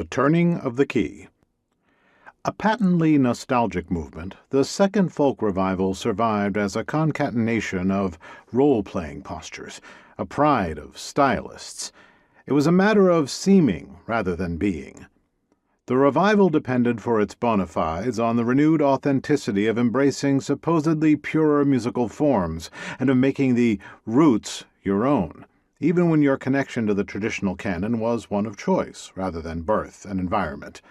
The Turning of the Key. A patently nostalgic movement, the Second Folk Revival survived as a concatenation of role-playing postures, a pride of stylists. It was a matter of seeming rather than being. The revival depended for its bona fides on the renewed authenticity of embracing supposedly purer musical forms and of making the roots your own, even when your connection to the traditional canon was one of choice rather than birth and environment.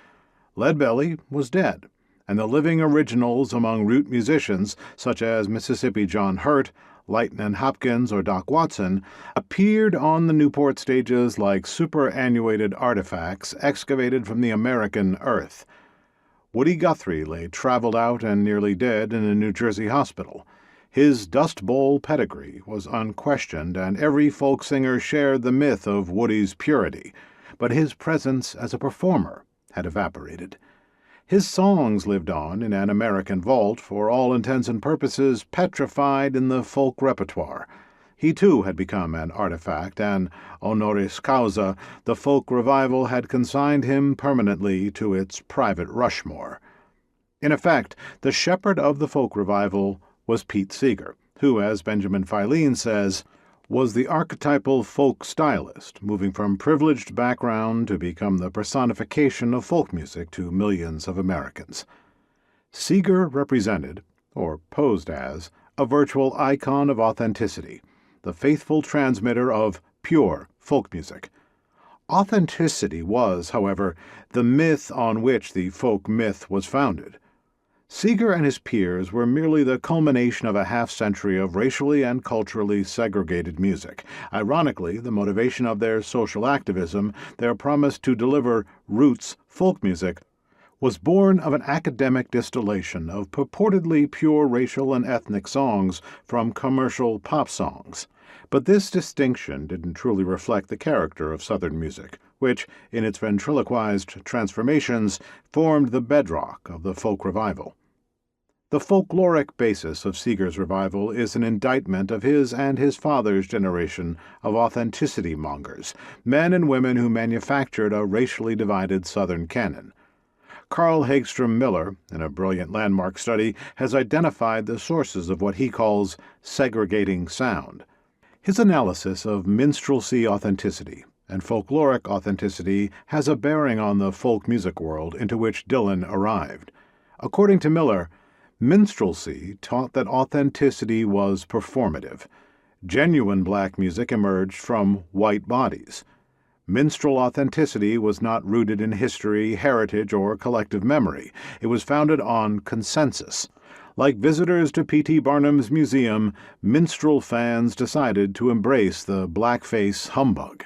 Leadbelly was dead, and the living originals among root musicians, such as Mississippi John Hurt, Lightnin' Hopkins, or Doc Watson, appeared on the Newport stages like superannuated artifacts excavated from the American earth. Woody Guthrie lay traveled out and nearly dead in a New Jersey hospital. His Dust Bowl pedigree was unquestioned, and every folk singer shared the myth of Woody's purity, but his presence as a performer had evaporated. His songs lived on in an American vault, for all intents and purposes petrified in the folk repertoire. He too had become an artifact, and honoris causa, the folk revival had consigned him permanently to its private Rushmore. In effect, the shepherd of the folk revival was Pete Seeger, who, as Benjamin Filene says, was the archetypal folk stylist, moving from privileged background to become the personification of folk music to millions of Americans. Seeger represented, or posed as, a virtual icon of authenticity, the faithful transmitter of pure folk music. Authenticity was, however, the myth on which the folk myth was founded. Seeger and his peers were merely the culmination of a half-century of racially and culturally segregated music. Ironically, the motivation of their social activism, their promise to deliver roots folk music, was born of an academic distillation of purportedly pure racial and ethnic songs from commercial pop songs. But this distinction didn't truly reflect the character of Southern music, which, in its ventriloquized transformations, formed the bedrock of the folk revival. The folkloric basis of Seeger's revival is an indictment of his and his father's generation of authenticity mongers, men and women who manufactured a racially divided Southern canon. Carl Hagstrom Miller, in a brilliant landmark study, has identified the sources of what he calls segregating sound. His analysis of minstrelsy authenticity and folkloric authenticity has a bearing on the folk music world into which Dylan arrived. According to Miller, minstrelsy taught that authenticity was performative. Genuine black music emerged from white bodies. Minstrel authenticity was not rooted in history, heritage, or collective memory. It was founded on consensus. Like visitors to P.T. Barnum's museum, minstrel fans decided to embrace the blackface humbug.